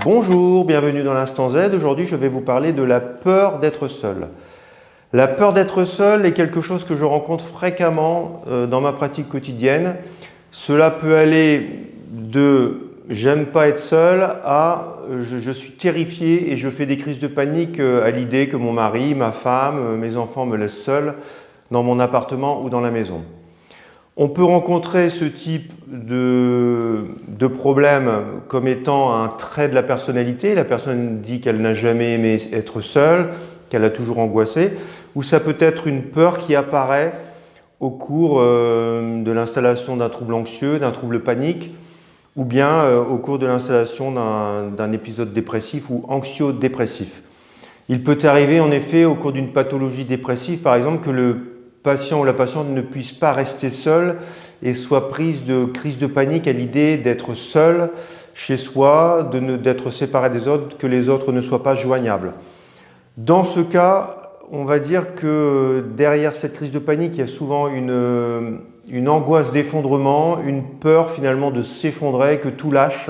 Bonjour, bienvenue dans l'Instant Z. Aujourd'hui, je vais vous parler de la peur d'être seul. La peur d'être seul est quelque chose que je rencontre fréquemment dans ma pratique quotidienne. Cela peut aller de « j'aime pas être seul » à « je suis terrifié et je fais des crises de panique à l'idée que mon mari, ma femme, mes enfants me laissent seul dans mon appartement ou dans la maison ». On peut rencontrer ce type de problème comme étant un trait de la personnalité. La personne dit qu'elle n'a jamais aimé être seule, qu'elle a toujours angoissé, ou ça peut être une peur qui apparaît au cours de l'installation d'un trouble anxieux, d'un trouble panique, ou bien au cours de l'installation d'un épisode dépressif ou anxio-dépressif. Il peut arriver en effet au cours d'une pathologie dépressive, par exemple, que le patient ou la patiente ne puisse pas rester seul et soit prise de crise de panique à l'idée d'être seul chez soi, d'être séparé des autres, que les autres ne soient pas joignables. Dans ce cas, on va dire que derrière cette crise de panique, il y a souvent une angoisse d'effondrement, une peur finalement de s'effondrer, que tout lâche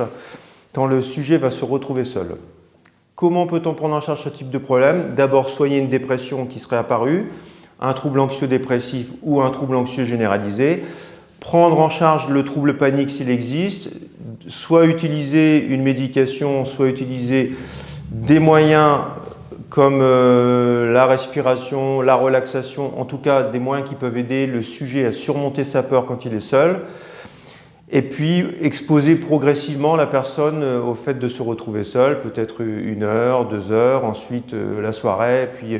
quand le sujet va se retrouver seul. Comment peut-on prendre en charge ce type de problème? D'abord, soigner une dépression qui serait apparue, un trouble anxieux-dépressif ou un trouble anxieux généralisé, prendre en charge le trouble panique s'il existe, soit utiliser une médication, soit utiliser des moyens comme la respiration, la relaxation, en tout cas des moyens qui peuvent aider le sujet à surmonter sa peur quand il est seul, et puis exposer progressivement la personne au fait de se retrouver seul, peut-être 1 heure, 2 heures, ensuite la soirée, puis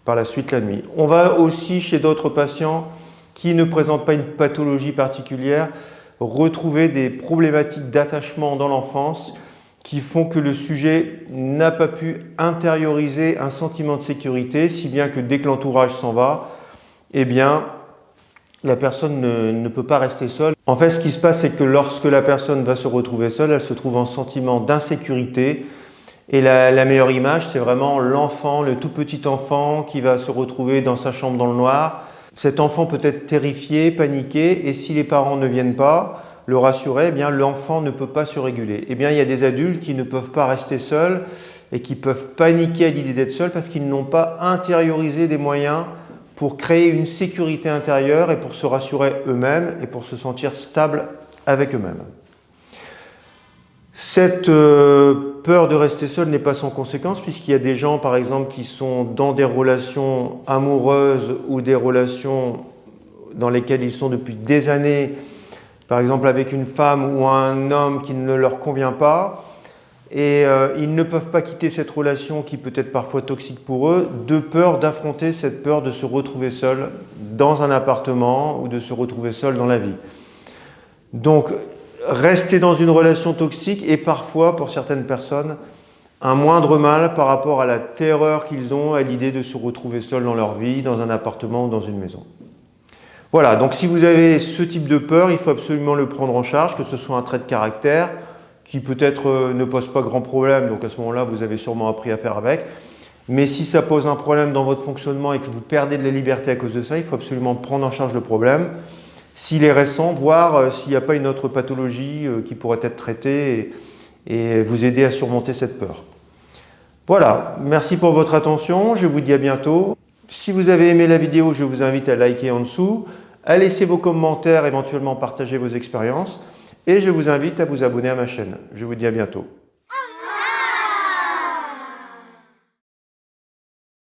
par la suite la nuit. On va aussi, chez d'autres patients qui ne présentent pas une pathologie particulière, retrouver des problématiques d'attachement dans l'enfance qui font que le sujet n'a pas pu intérioriser un sentiment de sécurité, si bien que dès que l'entourage s'en va, eh bien, la personne ne peut pas rester seule. En fait, ce qui se passe, c'est que lorsque la personne va se retrouver seule, elle se trouve en sentiment d'insécurité. Et la meilleure image, c'est vraiment l'enfant, le tout petit enfant qui va se retrouver dans sa chambre dans le noir. Cet enfant peut être terrifié, paniqué, et si les parents ne viennent pas le rassurer, eh bien l'enfant ne peut pas se réguler. Eh bien, il y a des adultes qui ne peuvent pas rester seuls et qui peuvent paniquer à l'idée d'être seuls parce qu'ils n'ont pas intériorisé des moyens pour créer une sécurité intérieure et pour se rassurer eux-mêmes et pour se sentir stables avec eux-mêmes. Cette peur de rester seul n'est pas sans conséquence, puisqu'il y a des gens, par exemple, qui sont dans des relations amoureuses ou des relations dans lesquelles ils sont depuis des années, par exemple avec une femme ou un homme qui ne leur convient pas, et ils ne peuvent pas quitter cette relation qui peut être parfois toxique pour eux, de peur d'affronter cette peur de se retrouver seul dans un appartement ou de se retrouver seul dans la vie. Donc, rester dans une relation toxique est parfois, pour certaines personnes, un moindre mal par rapport à la terreur qu'ils ont à l'idée de se retrouver seuls dans leur vie, dans un appartement ou dans une maison. Voilà, donc si vous avez ce type de peur, il faut absolument le prendre en charge, que ce soit un trait de caractère qui peut-être ne pose pas grand problème, donc à ce moment-là, vous avez sûrement appris à faire avec. Mais si ça pose un problème dans votre fonctionnement et que vous perdez de la liberté à cause de ça, il faut absolument prendre en charge le problème. S'il est récent, voir s'il n'y a pas une autre pathologie qui pourrait être traitée et vous aider à surmonter cette peur. Voilà, merci pour votre attention, je vous dis à bientôt. Si vous avez aimé la vidéo, je vous invite à liker en dessous, à laisser vos commentaires, éventuellement partager vos expériences, et je vous invite à vous abonner à ma chaîne. Je vous dis à bientôt.